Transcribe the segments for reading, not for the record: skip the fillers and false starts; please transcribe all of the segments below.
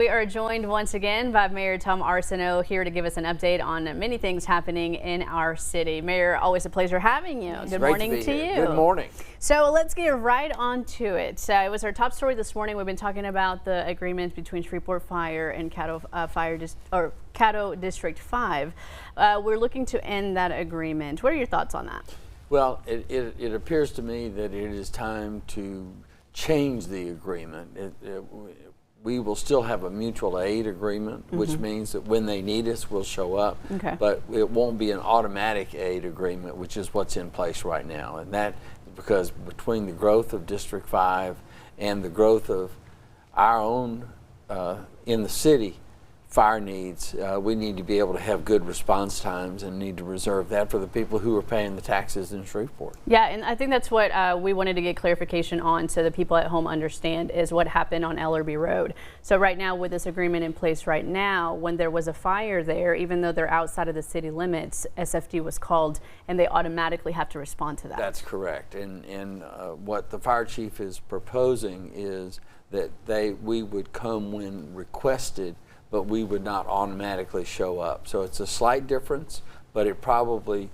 We are joined once again by Mayor Tom Arceneaux here to give us an update on many things happening in our city. Mayor, always a pleasure having you. Good morning to you. Good morning. So let's get right on to it. It was our top story this morning. We've been talking about the agreement between Shreveport Fire and Caddo Fire, or Caddo District 5. We're looking to end that agreement. What are your thoughts on that? Well, it appears to me that it is time to change the agreement. We will still have a mutual aid agreement, which means that when they need us, we'll show up. Okay. But it won't be an automatic aid agreement, which is what's in place right now. And that because between the growth of District 5 and the growth of our own in the city fire needs, we need to be able to have good response times and need to reserve that for the people who are paying the taxes in Shreveport. Yeah, and I think that's what we wanted to get clarification on so the people at home understand is what happened on Ellerby Road. So right now with this agreement in place right now, when there was a fire there, even though they're outside of the city limits, SFD was called and they automatically have to respond to that. That's correct. And what the fire chief is proposing is that we would come when requested, but we would not automatically show up. So it's a slight difference, but it probably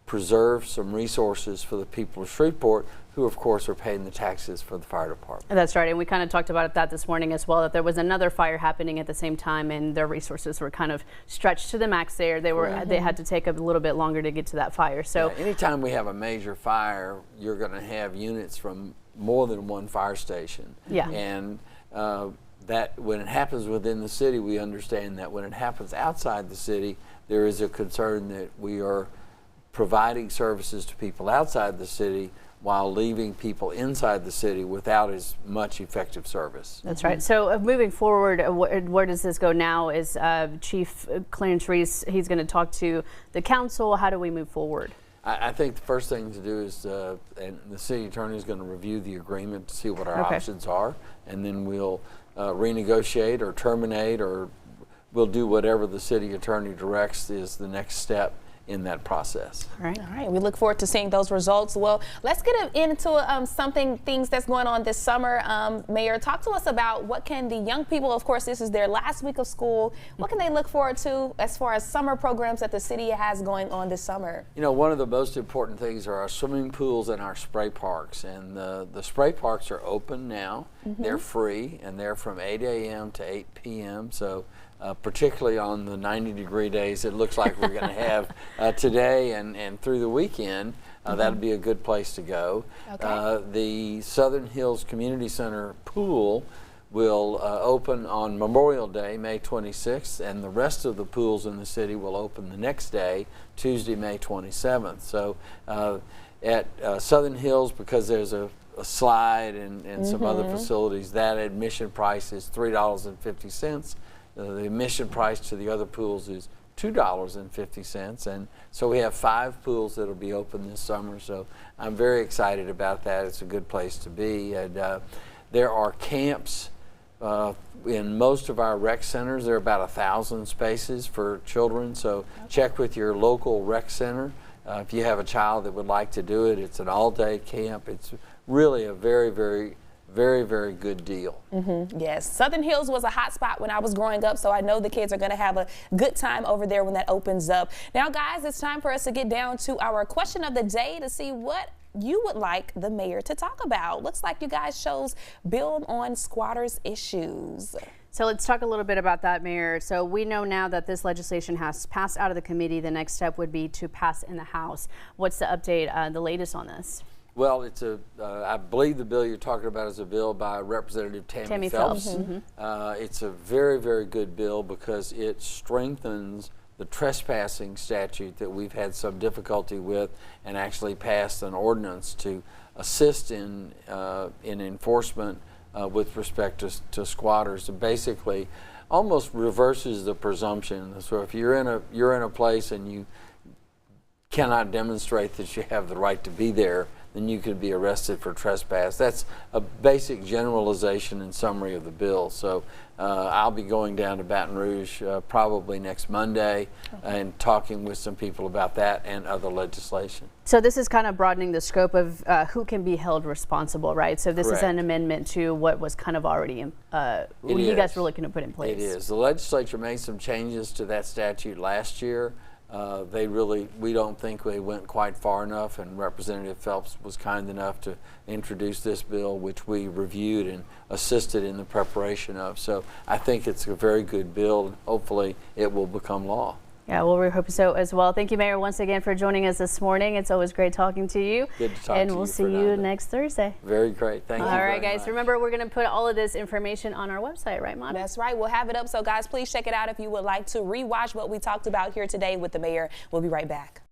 preserves some resources for the people of Shreveport, who of course are paying the taxes for the fire department. That's right, and we kind of talked about that this morning as well, that there was another fire happening at the same time and their resources were kind of stretched to the max there. They had to take a little bit longer to get to that fire. So yeah, anytime we have a major fire, you're gonna have units from more than one fire station. Yeah. And that when it happens within the city, we understand that when it happens outside the city, there is a concern that we are providing services to people outside the city while leaving people inside the city without as much effective service. That's right. So moving forward, where does this go now? Is Chief Clarence Reese, he's going to talk to the council. How do we move forward? I think the first thing to do is, and the city attorney is going to review the agreement to see what our options are, and then we'll renegotiate or terminate, or we'll do whatever the city attorney directs is the next step in that process. All right. All right. We look forward to seeing those results. Well, let's get into things that's going on this summer. Mayor, talk to us about what can the young people, of course, this is their last week of school. What can they look forward to as far as summer programs that the city has going on this summer? You know, one of the most important things are our swimming pools and our spray parks. And the spray parks are open now. They're free, and they're from 8 a.m. to 8 p.m. So particularly on the 90-degree days it looks like we're going to have today and through the weekend, that'd be a good place to go. Okay. The Southern Hills Community Center pool will open on Memorial Day, May 26th, and the rest of the pools in the city will open the next day, Tuesday, May 27th. So at Southern Hills, because there's a slide and some other facilities, that admission price is $3.50. The admission price to the other pools is $2.50, and so we have 5 pools that'll be open this summer. So I'm very excited about that. It's a good place to be, and there are camps in most of our rec centers. There are about 1,000 spaces for children. So check with your local rec center if you have a child that would like to do it. It's an all-day camp. It's really a very, very good deal. Yes, Southern Hills was a hot spot when I was growing up, so I know the kids are going to have a good time over there when that opens up. Now, guys, it's time for us to get down to our question of the day to see what you would like the mayor to talk about. Looks like you guys chose Bill on Squatters Issues. So let's talk a little bit about that, Mayor. So we know now that this legislation has passed out of the committee. The next step would be to pass in the House. What's the update, the latest on this? Well, it's I believe the bill you're talking about is a bill by Representative Tammy Phelps. It's a very good bill because it strengthens the trespassing statute that we've had some difficulty with, and actually passed an ordinance to assist in enforcement with respect to squatters. And basically, almost reverses the presumption. So if you're in a place and you cannot demonstrate that you have the right to be there, then you could be arrested for trespass. That's a basic generalization and summary of the bill. So I'll be going down to Baton Rouge probably next Monday and talking with some people about that and other legislation. So this is kind of broadening the scope of who can be held responsible, right? So this Correct. is an amendment to what was kind of already you guys were looking to put in place. It is. The legislature made some changes to that statute last year. We don't think they went quite far enough, and Representative Phelps was kind enough to introduce this bill, which we reviewed and assisted in the preparation of. So I think it's a very good bill, and hopefully it will become law. Yeah, well, we hope so as well. Thank you, Mayor, once again for joining us this morning. It's always great talking to you. Good to talk and to you, we'll see you Fernanda. next Thursday. Very great. Thank you. All right, very guys. much. Remember, we're going to put all of this information on our website, right, Monica? That's right. We'll have it up. So, guys, please check it out if you would like to rewatch what we talked about here today with the mayor. We'll be right back.